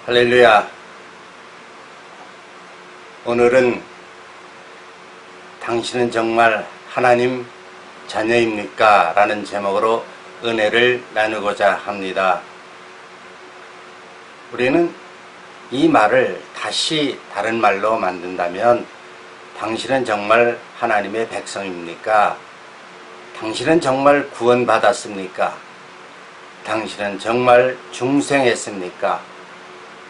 할렐루야. 오늘은 당신은 정말 하나님 자녀입니까? 라는 제목으로 은혜를 나누고자 합니다. 우리는 이 말을 다시 다른 말로 만든다면 당신은 정말 하나님의 백성입니까? 당신은 정말 구원받았습니까? 당신은 정말 중생했습니까?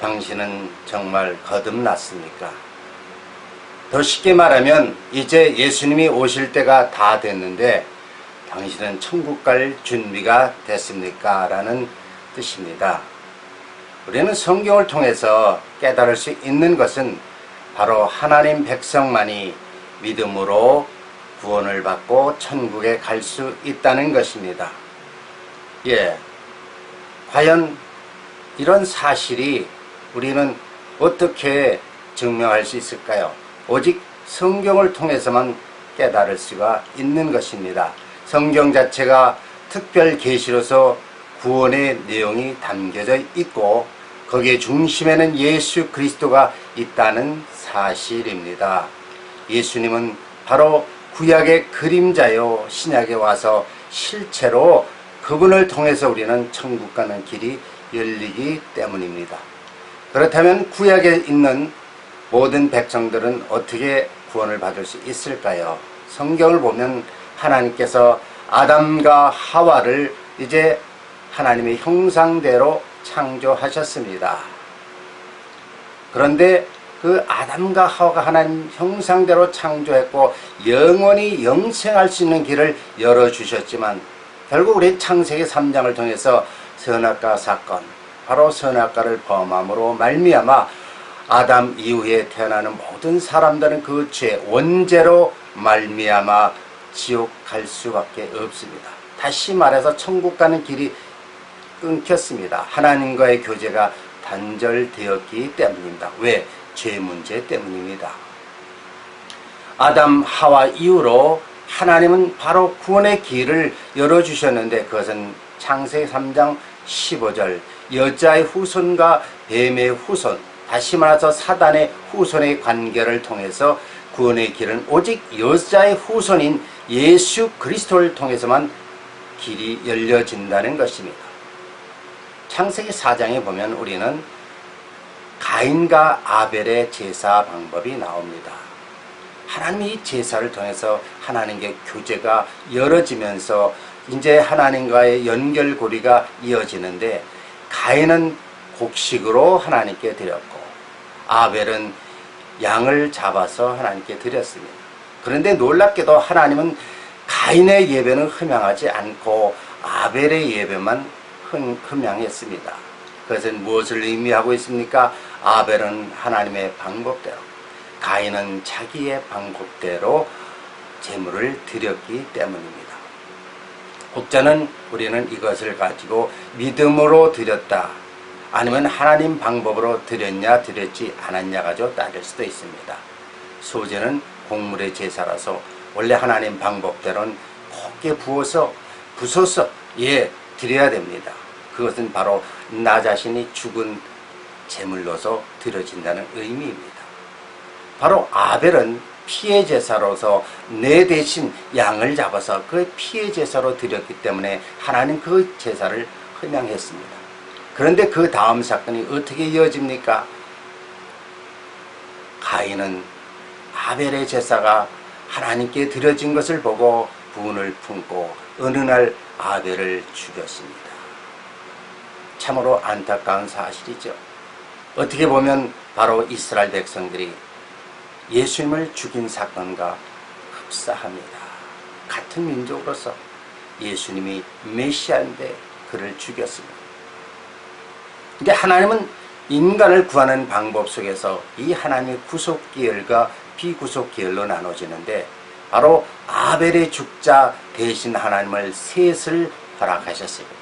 당신은 정말 거듭났습니까? 더 쉽게 말하면 이제 예수님이 오실 때가 다 됐는데 당신은 천국 갈 준비가 됐습니까? 라는 뜻입니다. 우리는 성경을 통해서 깨달을 수 있는 것은 바로 하나님 백성만이 믿음으로 구원을 받고 천국에 갈 수 있다는 것입니다. 과연 이런 사실이 우리는 어떻게 증명할 수 있을까요? 오직 성경을 통해서만 깨달을 수가 있는 것입니다. 성경 자체가 특별 계시로서 구원의 내용이 담겨져 있고 거기에 중심에는 예수 그리스도가 있다는 사실입니다. 예수님은 바로 구약의 그림자요 신약에 와서 실체로 그분을 통해서 우리는 천국 가는 길이 열리기 때문입니다. 그렇다면 구약에 있는 모든 백성들은 어떻게 구원을 받을 수 있을까요? 성경을 보면 하나님께서 아담과 하와를 이제 하나님의 형상대로 창조하셨습니다. 그런데 그 아담과 하와가 하나님 형상대로 창조했고 영원히 영생할 수 있는 길을 열어주셨지만 결국 우리 창세기 3장을 통해서 선악과 사건, 바로 선악과를 범함으로 말미암아 아담 이후에 태어나는 모든 사람들은 그 죄 원죄로 말미암아 지옥 갈 수밖에 없습니다. 다시 말해서 천국 가는 길이 끊겼습니다. 하나님과의 교제가 단절되었기 때문입니다. 왜? 죄 문제 때문입니다. 아담 하와 이후로 하나님은 바로 구원의 길을 열어주셨는데 그것은 창세기 3장 15절 여자의 후손과 뱀의 후손, 다시 말해서 사단의 후손의 관계를 통해서 구원의 길은 오직 여자의 후손인 예수 그리스도를 통해서만 길이 열려진다는 것입니다. 창세기 4장에 보면 우리는 가인과 아벨의 제사 방법이 나옵니다. 하나님이 이 제사를 통해서 하나님께 교제가 열어지면서 이제 하나님과의 연결고리가 이어지는데 가인은 곡식으로 하나님께 드렸고 아벨은 양을 잡아서 하나님께 드렸습니다. 그런데 놀랍게도 하나님은 가인의 예배는 흠양하지 않고 아벨의 예배만 흠양했습니다. 그것은 무엇을 의미하고 있습니까? 아벨은 하나님의 방법대로, 가인은 자기의 방법대로 제물을 드렸기 때문입니다. 혹자는 우리는 이것을 가지고 믿음으로 드렸다, 아니면 하나님 방법으로 드렸냐 드렸지 않았냐 가지고 따질 수도 있습니다. 소제는 곡물의 제사라서 원래 하나님 방법대로는 곱게 부어서 드려야 됩니다. 그것은 바로 나 자신이 죽은 제물로서 드려진다는 의미입니다. 바로 아벨은 피의 제사로서 내 대신 양을 잡아서 그 피의 제사로 드렸기 때문에 하나님 그 제사를 흠양했습니다. 그런데 그 다음 사건이 어떻게 이어집니까? 가인은 아벨의 제사가 하나님께 드려진 것을 보고 분을 품고 어느 날 아벨을 죽였습니다. 참으로 안타까운 사실이죠. 어떻게 보면 바로 이스라엘 백성들이 예수님을 죽인 사건과 흡사합니다. 같은 민족으로서 예수님이 메시아인데 그를 죽였습니다. 근데 하나님은 인간을 구하는 방법 속에서 이 하나님의 구속계열과 비구속계열로 나눠지는데 바로 아벨의 죽자 대신 하나님을 셋을 허락하셨습니다.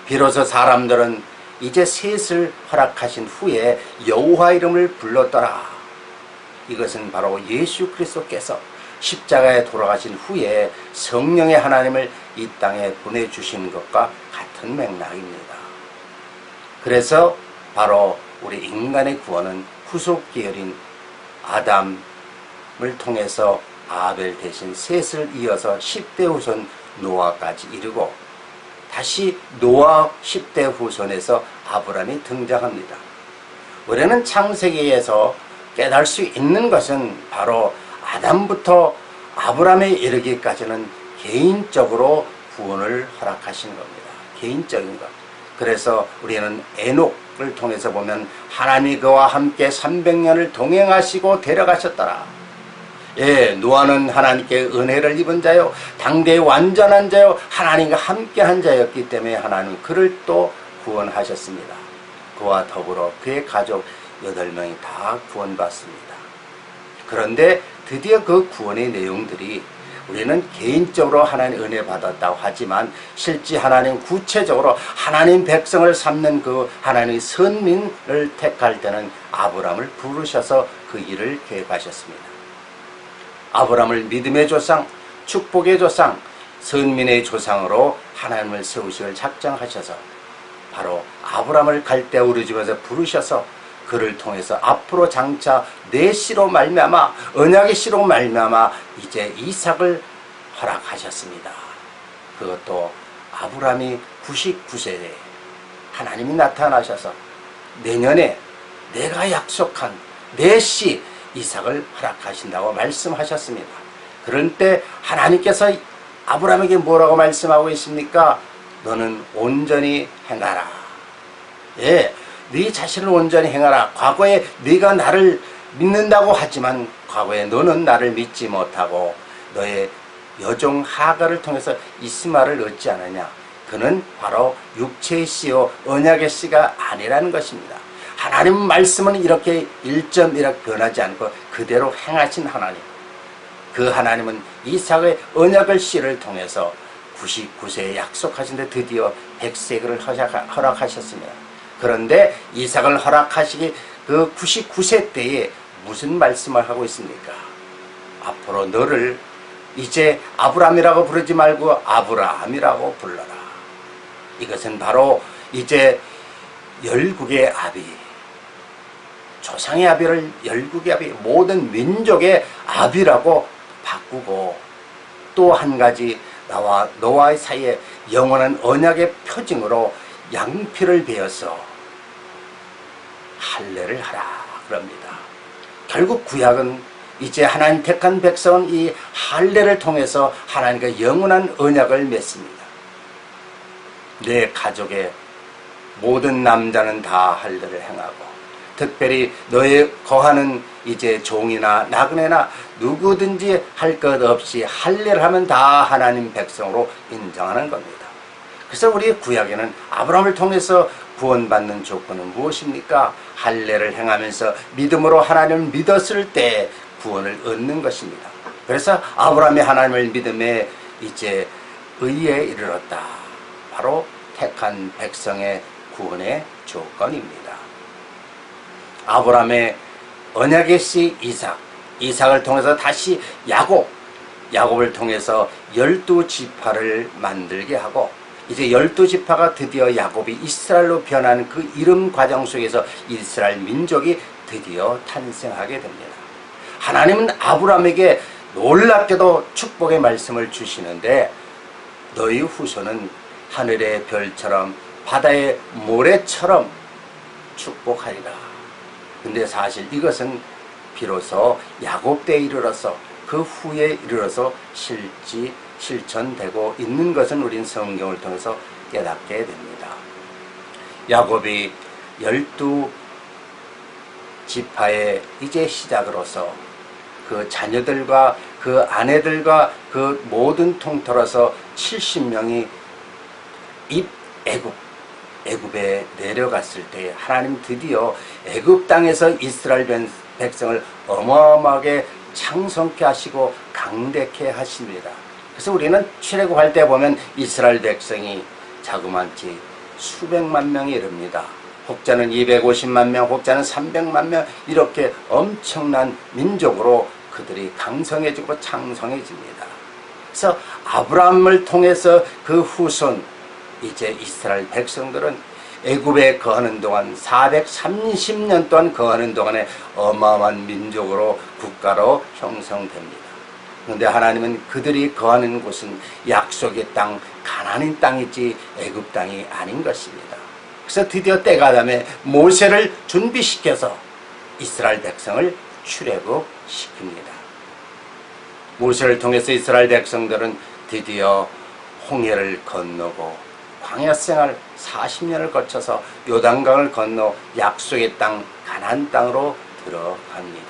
비로소 사람들은 이제 셋을 허락하신 후에 여호와 이름을 불렀더라. 이것은 바로 예수 그리스도께서 십자가에 돌아가신 후에 성령의 하나님을 이 땅에 보내주신 것과 같은 맥락입니다. 그래서 바로 우리 인간의 구원은 후속 계열인 아담을 통해서 아벨 대신 셋을 이어서 10대 후손 노아까지 이르고 다시 노아 10대 후손에서 아브라함이 등장합니다. 우리는 창세기에서 깨달을 수 있는 것은 바로 아담부터 아브라함에 이르기까지는 개인적으로 구원을 허락하신 겁니다. 개인적인 것. 그래서 우리는 에녹을 통해서 보면 하나님이 그와 함께 300년을 동행하시고 데려가셨더라. 예, 노아는 하나님께 은혜를 입은 자요, 당대의 완전한 자요, 하나님과 함께한 자였기 때문에 하나님 그를 또 구원하셨습니다. 그와 더불어 그의 가족 8명이 다 구원받습니다. 그런데 드디어 그 구원의 내용들이 우리는 개인적으로 하나님 은혜 받았다고 하지만 실제 하나님 구체적으로 하나님 백성을 삼는 그 하나님의 선민을 택할 때는 아브라함을 부르셔서 그 일을 계획하셨습니다. 아브라함을 믿음의 조상, 축복의 조상, 선민의 조상으로 하나님을 세우시길 작정하셔서 바로 아브라함을 갈대아 우르 집에서 부르셔서 그를 통해서 앞으로 장차 내 씨로 말미암아 언약의 씨로 말미암아 이제 이삭을 허락하셨습니다. 그것도 아브라함이 99세에 하나님이 나타나셔서 내년에 내가 약속한 내 씨 이삭을 허락하신다고 말씀하셨습니다. 그럴 때 하나님께서 아브라함에게 뭐라고 말씀하고 있습니까? 너는 온전히 행하라. 예, 네 자신을 온전히 행하라. 과거에 네가 나를 믿는다고 하지만 과거에 너는 나를 믿지 못하고 너의 여종 하가를 통해서 이스마엘을 얻지 않았냐. 그는 바로 육체의 씨요 언약의 씨가 아니라는 것입니다. 하나님 말씀은 이렇게 1.1억 변하지 않고 그대로 행하신 하나님. 그 하나님은 이삭의 언약의 씨를 통해서 99세에 약속하신데 드디어 100세기를 허락하셨습니다. 그런데 이삭을 허락하시기 그 99세 때에 무슨 말씀을 하고 있습니까? 앞으로 너를 이제 아브라함이라고 부르지 말고 아브라함이라고 불러라. 이것은 바로 이제 열국의 아비, 조상의 아비를 열국의 아비, 모든 민족의 아비라고 바꾸고 또 한 가지 나와 노아의 사이에 영원한 언약의 표징으로 양피를 베어서 할례를 하라 그럽니다. 결국 구약은 이제 하나님 택한 백성은 이 할례를 통해서 하나님과 영원한 언약을 맺습니다. 내 가족의 모든 남자는 다 할례를 행하고 특별히 너의 거하는 이제 종이나 나그네나 누구든지 할 것 없이 할례를 하면 다 하나님 백성으로 인정하는 겁니다. 그래서 우리 구약에는 아브라함을 통해서 구원받는 조건은 무엇입니까? 할례를 행하면서 믿음으로 하나님을 믿었을 때 구원을 얻는 것입니다. 그래서 아브라함이 하나님을 믿음에 이제 의에 이르렀다. 바로 택한 백성의 구원의 조건입니다. 아브라함의 언약의 씨 이삭을 통해서 다시 야곱을 통해서 12지파를 만들게 하고 이제 12지파가 드디어 야곱이 이스라엘로 변하는 그 이름 과정 속에서 이스라엘 민족이 드디어 탄생하게 됩니다. 하나님은 아브라함에게 놀랍게도 축복의 말씀을 주시는데 너희 후손은 하늘의 별처럼 바다의 모래처럼 축복하리라. 근데 사실 이것은 비로소 야곱 때에 이르러서 그 후에 이르러서 실천되고 있는 것은 우린 성경을 통해서 깨닫게 됩니다. 야곱이 12지파의 이제 시작으로서 그 자녀들과 그 아내들과 그 모든 통틀어서 70명이 애굽에 내려갔을 때 하나님 드디어 애굽 땅에서 이스라엘 백성을 어마어마하게 창성케 하시고 강대케 하십니다. 그래서 우리는 출애굽할 때 보면 이스라엘 백성이 자그마치 수백만 명이 이릅니다. 혹자는 250만 명, 혹자는 300만 명, 이렇게 엄청난 민족으로 그들이 강성해지고 창성해집니다. 그래서 아브라함을 통해서 그 후손 이제 이스라엘 백성들은 애굽에 거하는 동안 430년 동안 거하는 동안에 어마어마한 민족으로 국가로 형성됩니다. 그런데 하나님은 그들이 거하는 곳은 약속의 땅 가나안 땅이지 애굽 땅이 아닌 것입니다. 그래서 드디어 때가 되매 모세를 준비시켜서 이스라엘 백성을 출애굽시킵니다. 모세를 통해서 이스라엘 백성들은 드디어 홍해를 건너고 광야 생활 40년을 거쳐서 요단강을 건너 약속의 땅 가나안 땅으로 들어갑니다.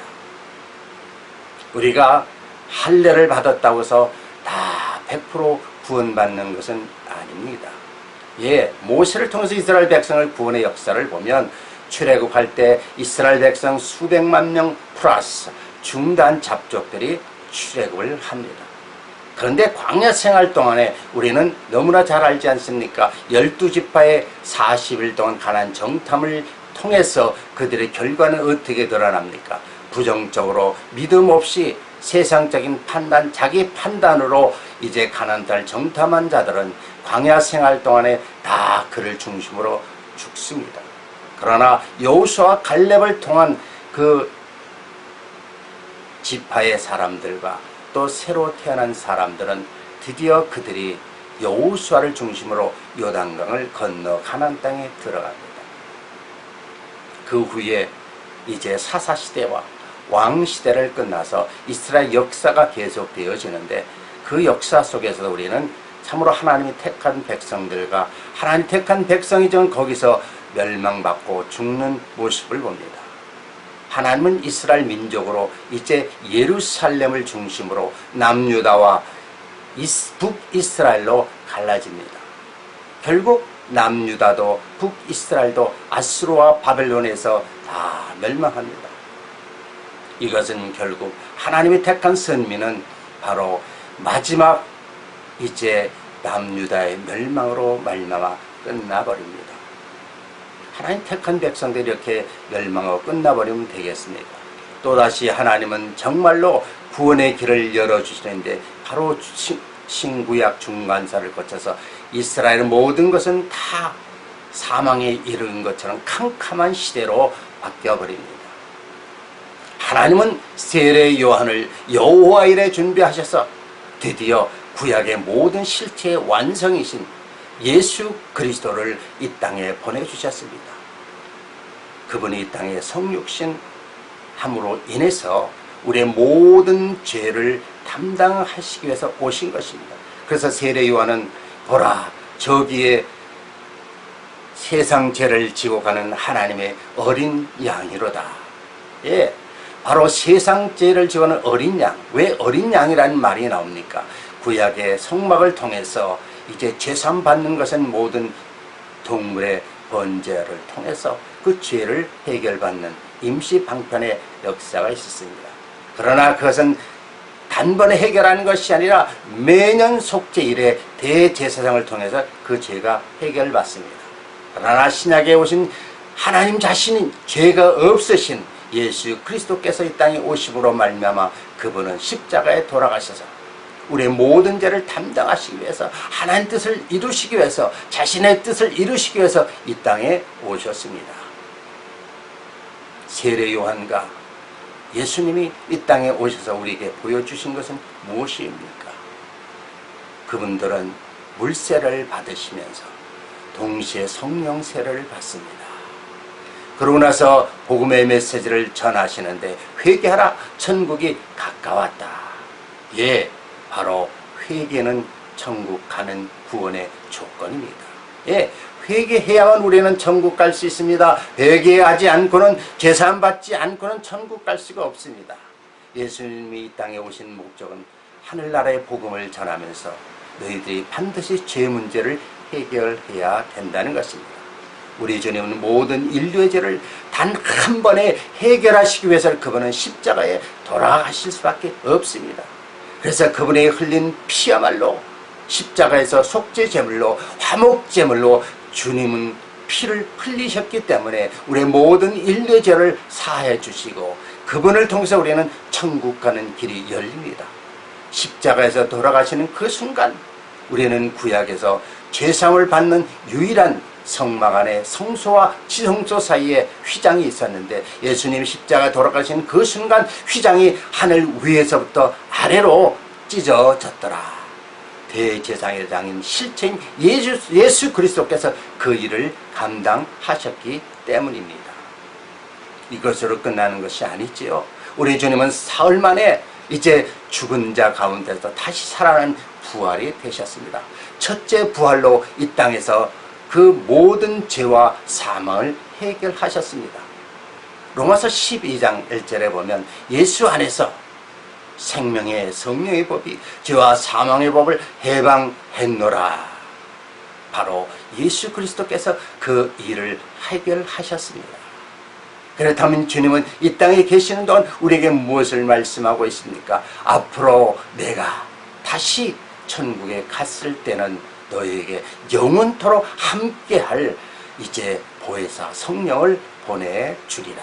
우리가 할례를 받았다고 해서 다 100% 구원받는 것은 아닙니다. 예, 모세를 통해서 이스라엘 백성을 구원의 역사를 보면 출애굽할 때 이스라엘 백성 수백만 명 플러스 중단 잡족들이 출애굽을 합니다. 그런데 광야 생활 동안에 우리는 너무나 잘 알지 않습니까? 12지파의 40일 동안 가나안 정탐을 통해서 그들의 결과는 어떻게 드러납니까? 부정적으로 믿음 없이 세상적인 판단, 자기 판단으로 이제 가나안 땅을 정탐한 자들은 광야 생활 동안에 다 그를 중심으로 죽습니다. 그러나 여호수아와 갈렙을 통한 그 지파의 사람들과 또 새로 태어난 사람들은 드디어 그들이 여호수아를 중심으로 요단강을 건너 가나안 땅에 들어갑니다. 그 후에 이제 사사시대와 왕시대를 끝나서 이스라엘 역사가 계속되어지는데 그 역사 속에서 우리는 참으로 하나님이 택한 백성들과 하나님 택한 백성이 전 거기서 멸망받고 죽는 모습을 봅니다. 하나님은 이스라엘 민족으로 이제 예루살렘을 중심으로 남유다와 북이스라엘로 갈라집니다. 결국 남유다도 북이스라엘도 아수르와 바벨론에서 다 멸망합니다. 이것은 결국 하나님이 택한 선민은 바로 마지막 이제 남유다의 멸망으로 말미암아 끝나버립니다. 하나님 택한 백성들이 이렇게 멸망하고 끝나버리면 되겠습니까? 또다시 하나님은 정말로 구원의 길을 열어주시는데 바로 신구약 중간사를 거쳐서 이스라엘의 모든 것은 다 사망에 이른 것처럼 캄캄한 시대로 바뀌어버립니다. 하나님은 세례 요한을 여호와 이래 준비하셔서 드디어 구약의 모든 실체의 완성이신 예수 그리스도를 이 땅에 보내주셨습니다. 그분이 이 땅에 성육신 함으로 인해서 우리의 모든 죄를 담당하시기 위해서 오신 것입니다. 그래서 세례 요한은 보라 저기에 세상 죄를 지고 가는 하나님의 어린 양이로다. 예, 바로 세상 죄를 지고 가는 어린 양. 왜 어린 양이라는 말이 나옵니까? 구약의 성막을 통해서 이제 제사 받는 것은 모든 동물의 번제를 통해서 그 죄를 해결받는 임시 방편의 역사가 있었습니다. 그러나 그것은 단번에 해결하는 것이 아니라 매년 속죄일에 대제사장을 통해서 그 죄가 해결받습니다. 그러나 신약에 오신 하나님 자신인 죄가 없으신 예수 그리스도께서 이 땅에 오심으로 말미암아 그분은 십자가에 돌아가셔서 우리의 모든 죄를 담당하시기 위해서 하나님 뜻을 이루시기 위해서 자신의 뜻을 이루시기 위해서 이 땅에 오셨습니다. 세례 요한과 예수님이 이 땅에 오셔서 우리에게 보여주신 것은 무엇입니까? 그분들은 물세를 받으시면서 동시에 성령 세례를 받습니다. 그러고 나서 복음의 메시지를 전하시는데 회개하라 천국이 가까웠다. 예, 바로 회개는 천국 가는 구원의 조건입니다. 예, 회개해야만 우리는 천국 갈 수 있습니다. 회개하지 않고는 제사함 받지 않고는 천국 갈 수가 없습니다. 예수님이 이 땅에 오신 목적은 하늘나라의 복음을 전하면서 너희들이 반드시 죄 문제를 해결해야 된다는 것입니다. 우리 주님은 모든 인류의 죄를 단 한 번에 해결하시기 위해서 그분은 십자가에 돌아가실 수밖에 없습니다. 그래서 그분의 흘린 피야말로 십자가에서 속죄 제물로 화목 제물로 주님은 피를 흘리셨기 때문에 우리의 모든 인류의 죄를 사해 주시고 그분을 통해서 우리는 천국 가는 길이 열립니다. 십자가에서 돌아가시는 그 순간 우리는 구약에서 죄사함을 받는 유일한 성막 안에 성소와 지성소 사이에 휘장이 있었는데 예수님 십자가 돌아가신 그 순간 휘장이 하늘 위에서부터 아래로 찢어졌더라. 대제사장인 실체인 예수 그리스도께서 그 일을 감당하셨기 때문입니다. 이것으로 끝나는 것이 아니지요. 우리 주님은 사흘 만에 이제 죽은 자 가운데서 다시 살아난 부활이 되셨습니다. 첫째 부활로 이 땅에서 그 모든 죄와 사망을 해결하셨습니다. 로마서 12장 1절에 보면 예수 안에서 생명의 성령의 법이 죄와 사망의 법을 해방했노라. 바로 예수 그리스도께서 그 일을 해결하셨습니다. 그렇다면 주님은 이 땅에 계시는 동안 우리에게 무엇을 말씀하고 있습니까? 앞으로 내가 다시 천국에 갔을 때는 너희에게 영원토록 함께할 이제 보혜사 성령을 보내주리라.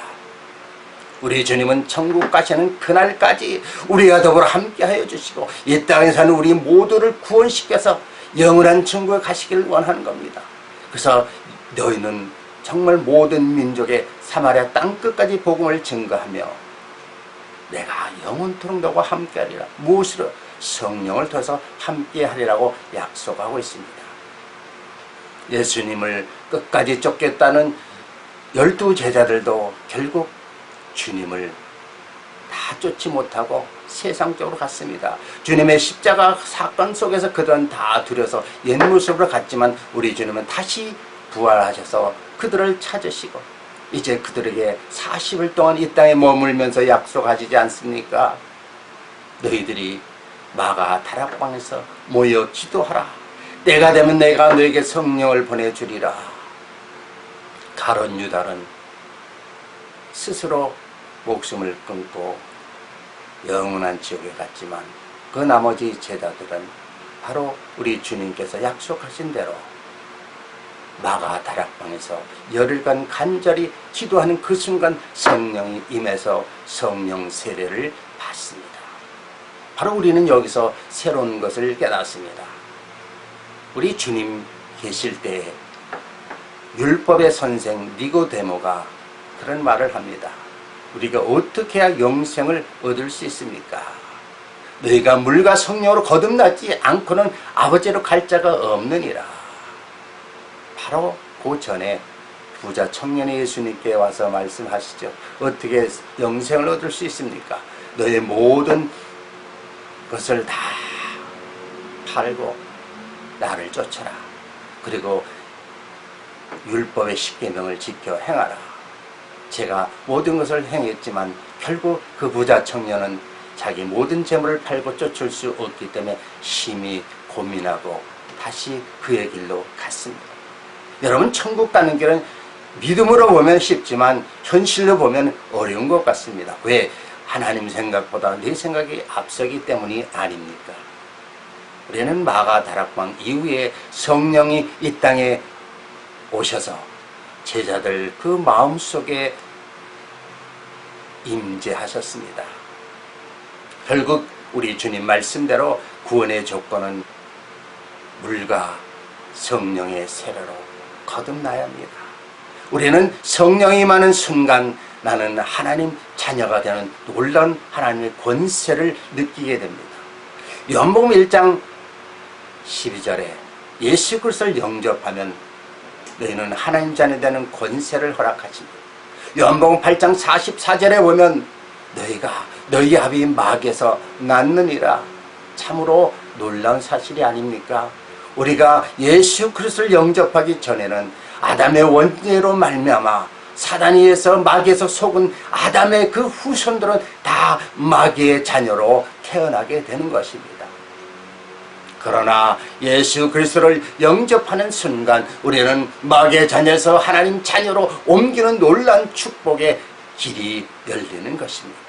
우리 주님은 천국 가시는 그날까지 우리와 더불어 함께하여 주시고 이 땅에 사는 우리 모두를 구원시켜서 영원한 천국에 가시기를 원하는 겁니다. 그래서 너희는 정말 모든 민족의 사마리아 땅끝까지 복음을 증거하며 내가 영원토록 너와 함께하리라. 무엇으로? 성령을 통해서 함께하리라고 약속하고 있습니다. 예수님을 끝까지 쫓겠다는 12 제자들도 결국 주님을 다 쫓지 못하고 세상 쪽으로 갔습니다. 주님의 십자가 사건 속에서 그들은 다 두려서 옛 모습으로 갔지만 우리 주님은 다시 부활하셔서 그들을 찾으시고 이제 그들에게 40일 동안 이 땅에 머물면서 약속하시지 않습니까? 너희들이 마가 다락방에서 모여 기도하라. 때가 되면 내가 너에게 성령을 보내주리라. 가룟 유다는 스스로 목숨을 끊고 영원한 지옥에 갔지만 그 나머지 제자들은 바로 우리 주님께서 약속하신 대로 마가 다락방에서 열흘간 간절히 기도하는 그 순간 성령이 임해서 성령 세례를 받습니다. 바로 우리는 여기서 새로운 것을 깨닫습니다. 우리 주님 계실 때 율법의 선생 니고데모가 그런 말을 합니다. 우리가 어떻게 해야 영생을 얻을 수 있습니까? 너희가 물과 성령으로 거듭나지 않고는 아버지로 갈 자가 없느니라. 바로 그 전에 부자 청년이 예수님께 와서 말씀하시죠. 어떻게 영생을 얻을 수 있습니까? 너의 모든 것을 다 팔고 나를 쫓아라. 그리고 율법의 10계명을 지켜 행하라. 제가 모든 것을 행했지만 결국 그 부자 청년은 자기 모든 재물을 팔고 쫓을 수 없기 때문에 심히 고민하고 다시 그의 길로 갔습니다. 여러분, 천국 가는 길은 믿음으로 보면 쉽지만 현실로 보면 어려운 것 같습니다. 왜? 하나님 생각보다 내 생각이 앞서기 때문이 아닙니까? 우리는 마가 다락방 이후에 성령이 이 땅에 오셔서 제자들 그 마음속에 임재하셨습니다. 결국 우리 주님 말씀대로 구원의 조건은 물과 성령의 세례로 거듭나야 합니다. 우리는 성령이 임하는 순간 나는 하나님 자녀가 되는 놀라운 하나님의 권세를 느끼게 됩니다. 요한복음 1장 12절에 예수 그리스도를 영접하면 너희는 하나님 자녀 되는 권세를 허락하십니다. 요한복음 8장 44절에 보면 너희가 너희 아비 마귀에서 낳느니라. 참으로 놀라운 사실이 아닙니까? 우리가 예수 그리스도를 영접하기 전에는 아담의 원죄로 말미암아 사단에 의해서 마귀에서 속은 아담의 그 후손들은 다 마귀의 자녀로 태어나게 되는 것입니다. 그러나 예수 그리스도를 영접하는 순간 우리는 마귀의 자녀에서 하나님 자녀로 옮기는 놀라운 축복의 길이 열리는 것입니다.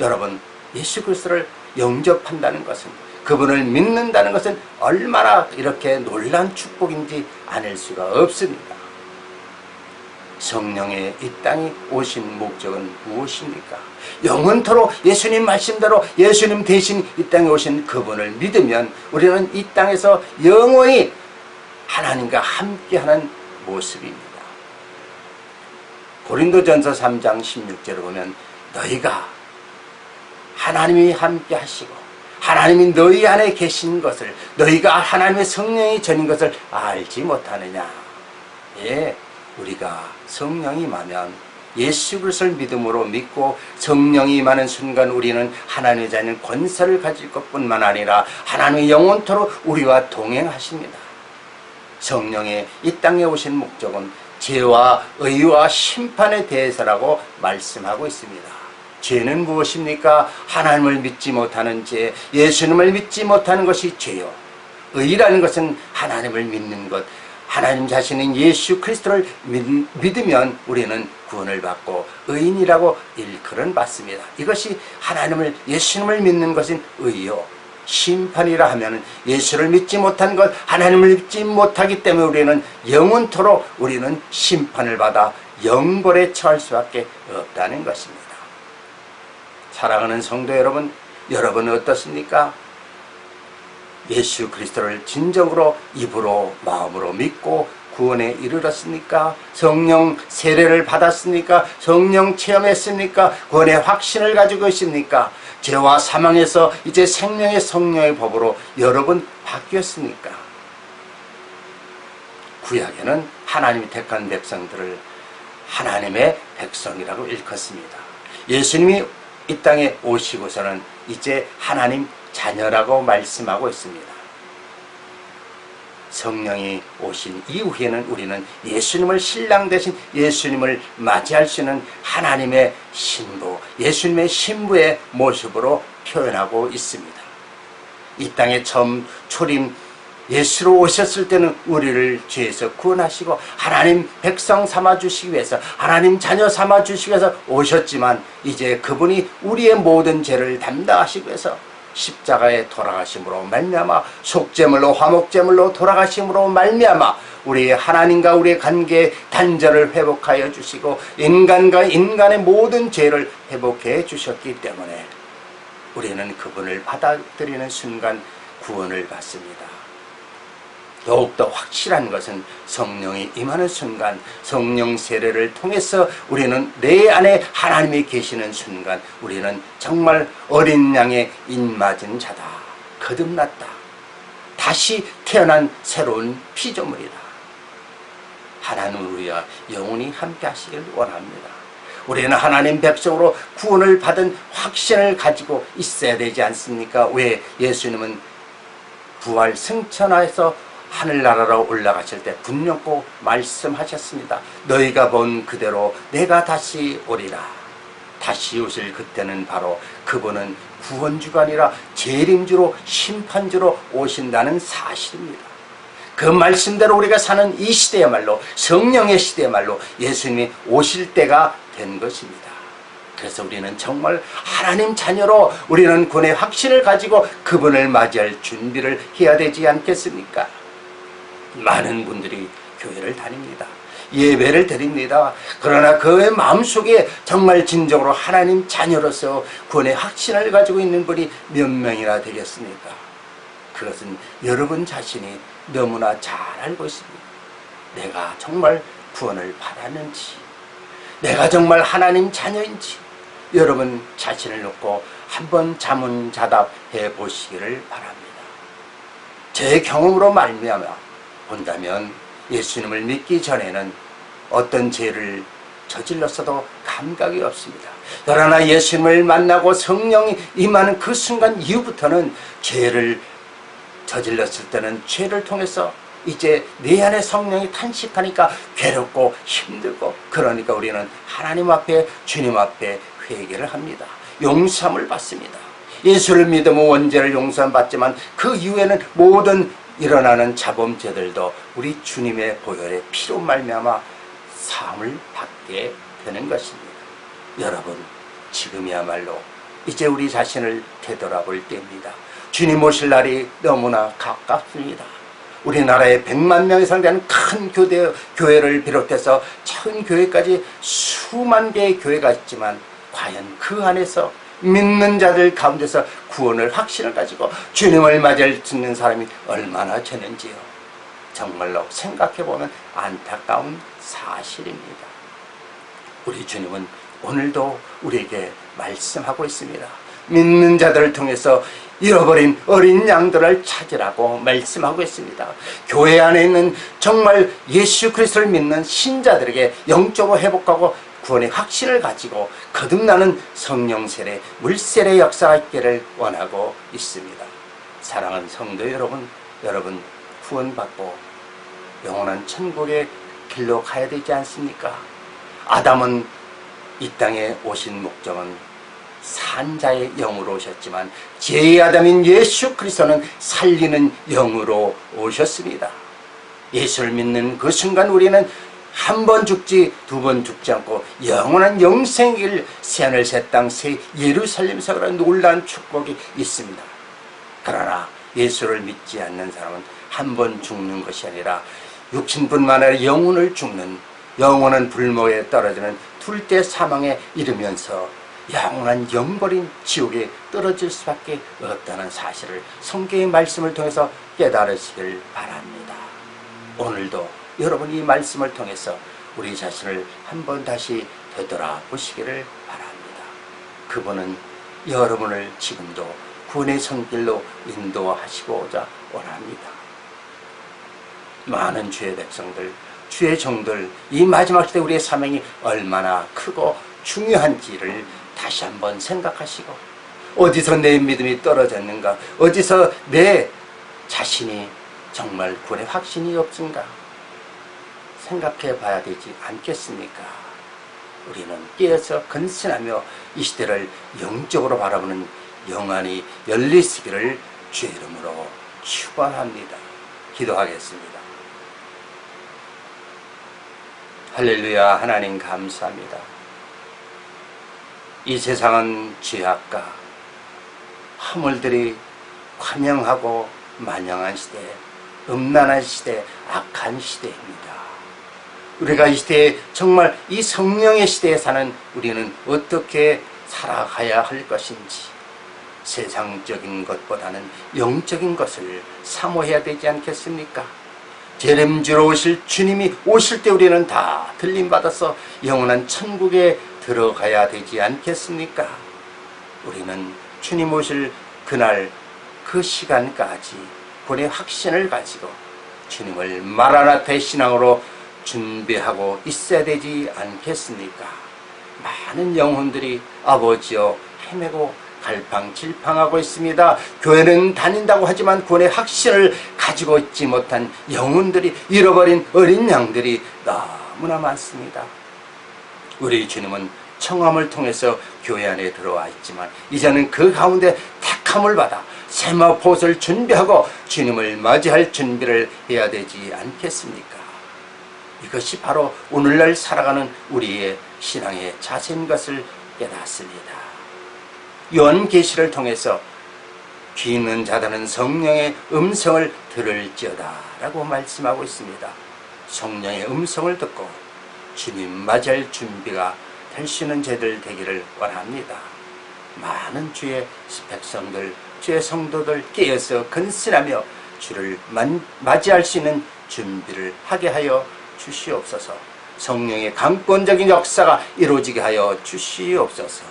여러분, 예수 그리스도를 영접한다는 것은, 그분을 믿는다는 것은 얼마나 이렇게 놀라운 축복인지 아닐 수가 없습니다. 성령의 이 땅에 오신 목적은 무엇입니까? 영원토록 예수님 말씀대로 예수님 대신 이 땅에 오신 그분을 믿으면 우리는 이 땅에서 영원히 하나님과 함께하는 모습입니다. 고린도전서 3장 16절을 보면 너희가 하나님이 함께 하시고 하나님이 너희 안에 계신 것을, 너희가 하나님의 성령이 전인 것을 알지 못하느냐. 예, 우리가 성령이 임하면, 예수 그리스도를 믿음으로 믿고 성령이 임하는 순간 우리는 하나님의 자녀는 권세를 가질 것뿐만 아니라 하나님의 영원토록 우리와 동행하십니다. 성령의 이 땅에 오신 목적은 죄와 의와 심판에 대해서라고 말씀하고 있습니다. 죄는 무엇입니까? 하나님을 믿지 못하는 죄, 예수님을 믿지 못하는 것이 죄요. 의라는 것은 하나님을 믿는 것, 하나님 자신인 예수 그리스도를 믿으면 우리는 구원을 받고 의인이라고 일컬음 받습니다. 이것이 하나님을, 예수님을 믿는 것인 의요. 심판이라 하면 예수를 믿지 못한 것, 하나님을 믿지 못하기 때문에 우리는 영원토록 우리는 심판을 받아 영벌에 처할 수밖에 없다는 것입니다. 사랑하는 성도 여러분, 여러분은 어떻습니까? 예수 그리스도를 진정으로 입으로 마음으로 믿고 구원에 이르렀습니까? 성령 세례를 받았습니까? 성령 체험했습니까? 구원의 확신을 가지고 있습니까? 죄와 사망에서 이제 생명의 성령의 법으로 여러분 바뀌었습니까? 구약에는 하나님이 택한 백성들을 하나님의 백성이라고 일컫습니다. 예수님이 이 땅에 오시고서는 이제 하나님 자녀라고 말씀하고 있습니다. 성령이 오신 이후에는 우리는 예수님을, 신랑 대신 예수님을 맞이할 수 있는 하나님의 신부, 예수님의 신부의 모습으로 표현하고 있습니다. 이 땅에 처음 초림 예수로 오셨을 때는 우리를 죄에서 구원하시고 하나님 백성 삼아주시기 위해서, 하나님 자녀 삼아주시기 위해서 오셨지만 이제 그분이 우리의 모든 죄를 담당하시기 위해서 십자가에 돌아가심으로 말미암아, 속죄물로 화목제물로 돌아가심으로 말미암아 우리 하나님과 우리의 관계의 단절을 회복하여 주시고 인간과 인간의 모든 죄를 회복해 주셨기 때문에 우리는 그분을 받아들이는 순간 구원을 받습니다. 더욱더 확실한 것은 성령이 임하는 순간, 성령 세례를 통해서 우리는 내 안에 하나님이 계시는 순간 우리는 정말 어린 양의 입맞은 자다, 거듭났다, 다시 태어난 새로운 피조물이다. 하나님은 우리와 영원히 함께 하시길 원합니다. 우리는 하나님 백성으로 구원을 받은 확신을 가지고 있어야 되지 않습니까? 왜? 예수님은 부활 승천하여서 하늘나라로 올라가실 때 분명히 말씀하셨습니다. 너희가 본 그대로 내가 다시 오리라. 다시 오실 그때는 바로 그분은 구원주가 아니라 재림주로, 심판주로 오신다는 사실입니다. 그 말씀대로 우리가 사는 이 시대야말로, 성령의 시대야말로 예수님이 오실 때가 된 것입니다. 그래서 우리는 정말 하나님 자녀로 우리는 구원의 확신을 가지고 그분을 맞이할 준비를 해야 되지 않겠습니까? 많은 분들이 교회를 다닙니다. 예배를 드립니다. 그러나 그의 마음속에 정말 진정으로 하나님 자녀로서 구원의 확신을 가지고 있는 분이 몇 명이나 되겠습니까? 그것은 여러분 자신이 너무나 잘 알고 있습니다. 내가 정말 구원을 받았는지, 내가 정말 하나님 자녀인지 여러분 자신을 놓고 한번 자문자답해 보시기를 바랍니다. 제 경험으로 말미암아 본다면 예수님을 믿기 전에는 어떤 죄를 저질렀어도 감각이 없습니다. 그러나 예수님을 만나고 성령이 임하는 그 순간 이후부터는 죄를 저질렀을 때는 죄를 통해서 이제 내 안에 성령이 탄식하니까 괴롭고 힘들고, 그러니까 우리는 하나님 앞에, 주님 앞에 회개를 합니다. 용서함을 받습니다. 예수를 믿으면 원죄를 용서받지만 그 이후에는 모든 일어나는 자범죄들도 우리 주님의 보혈의 피로 말미암아 사함을 받게 되는 것입니다. 여러분, 지금이야말로 이제 우리 자신을 되돌아볼 때입니다. 주님 오실 날이 너무나 가깝습니다. 우리나라에 100만 명이 상대하는 큰 교회를 비롯해서 작은 교회까지 수만 개의 교회가 있지만 과연 그 안에서 믿는 자들 가운데서 구원을, 확신을 가지고 주님을 맞이할 수 있는 사람이 얼마나 되는지요. 정말로 생각해보면 안타까운 사실입니다. 우리 주님은 오늘도 우리에게 말씀하고 있습니다. 믿는 자들을 통해서 잃어버린 어린 양들을 찾으라고 말씀하고 있습니다. 교회 안에 있는 정말 예수 그리스도를 믿는 신자들에게 영적으로 회복하고 구원의 확신을 가지고 거듭나는 성령 세례, 물세례 역사가 있기를 원하고 있습니다. 사랑하는 성도 여러분, 여러분 구원받고 영원한 천국의 길로 가야 되지 않습니까? 아담은 이 땅에 오신 목적은 산자의 영으로 오셨지만 제2아담인 예수 그리스도는 살리는 영으로 오셨습니다. 예수를 믿는 그 순간 우리는 한 번 죽지 두 번 죽지 않고 영원한 영생일 새하늘 새 땅 새 예루살렘에서 그런 놀라운 축복이 있습니다. 그러나 예수를 믿지 않는 사람은 한 번 죽는 것이 아니라 육신뿐만 아니라 영혼을 죽는 영원한 불모에 떨어지는 둘째 사망에 이르면서 영원한 영버린 지옥에 떨어질 수밖에 없다는 사실을 성경의 말씀을 통해서 깨달으시길 바랍니다. 오늘도 여러분 이 말씀을 통해서 우리 자신을 한번 다시 되돌아보시기를 바랍니다. 그분은 여러분을 지금도 구원의 손길로 인도하시고자 원합니다. 많은 주의 백성들, 주의 종들, 이 마지막 시대 우리의 사명이 얼마나 크고 중요한지를 다시 한번 생각하시고, 어디서 내 믿음이 떨어졌는가, 어디서 내 자신이 정말 구원의 확신이 없은가 생각해 봐야 되지 않겠습니까? 우리는 깨어서 근신하며 이 시대를 영적으로 바라보는 영안이 열리시기를 주의 이름으로 축원합니다. 기도하겠습니다. 할렐루야. 하나님 감사합니다. 이 세상은 죄악과 허물들이 관영하고 만영한 시대, 음란한 시대, 악한 시대입니다. 우리가 이 시대에 정말 이 성령의 시대에 사는 우리는 어떻게 살아가야 할 것인지, 세상적인 것보다는 영적인 것을 사모해야 되지 않겠습니까? 재림주로 오실 주님이 오실 때 우리는 다 들림받아서 영원한 천국에 들어가야 되지 않겠습니까? 우리는 주님 오실 그날 그 시간까지 구원의 확신을 가지고 주님을 마라나타의 신앙으로 준비하고 있어야 되지 않겠습니까? 많은 영혼들이 아버지여 헤매고 갈팡질팡하고 있습니다. 교회는 다닌다고 하지만 구원의 확신을 가지고 있지 못한 영혼들이, 잃어버린 어린 양들이 너무나 많습니다. 우리 주님은 청함을 통해서 교회 안에 들어와 있지만 이제는 그 가운데 택함을 받아 세마포옷을 준비하고 주님을 맞이할 준비를 해야 되지 않겠습니까? 이것이 바로 오늘날 살아가는 우리의 신앙의 자세인 것을 깨닫습니다. 요한계시를 통해서 귀 있는 자들은 성령의 음성을 들을지어다 라고 말씀하고 있습니다. 성령의 음성을 듣고 주님 맞이할 준비가 될 수 있는 저희들 되기를 원합니다. 많은 주의 백성들, 주의 성도들 깨어서 근신하며 주를 맞이할 수 있는 준비를 하게 하여 주시옵소서. 성령의 강권적인 역사가 이루어지게 하여 주시옵소서.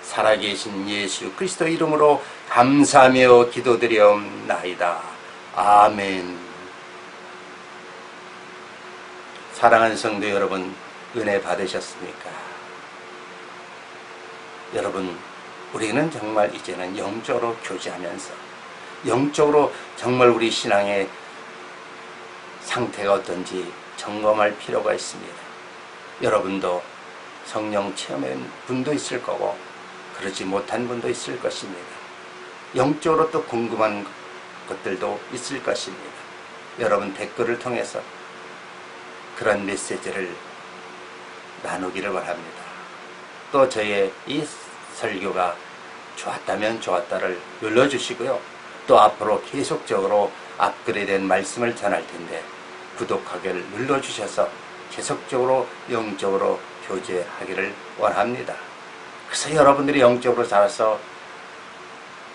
살아계신 예수 그리스도 이름으로 감사하며 기도드리옵나이다. 아멘. 사랑하는 성도 여러분, 은혜 받으셨습니까? 여러분, 우리는 정말 이제는 영적으로 교제하면서 영적으로 정말 우리 신앙의 상태가 어떤지 점검할 필요가 있습니다. 여러분도 성령 체험한 분도 있을 거고 그러지 못한 분도 있을 것입니다. 영적으로 또 궁금한 것들도 있을 것입니다. 여러분 댓글을 통해서 그런 메시지를 나누기를 바랍니다. 또 저의 이 설교가 좋았다면 좋았다를 눌러주시고요. 또 앞으로 계속적으로 업그레이드된 말씀을 전할 텐데 구독하기를 눌러주셔서 계속적으로 영적으로 교제하기를 원합니다. 그래서 여러분들이 영적으로 자라서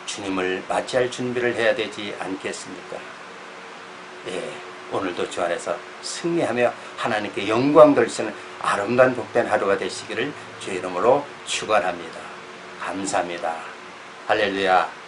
주님을 맞이할 준비를 해야 되지 않겠습니까? 예, 오늘도 주 안에서 승리하며 하나님께 영광 돌리시는 아름다운 복된 하루가 되시기를 주의 이름으로 축원합니다. 감사합니다. 할렐루야.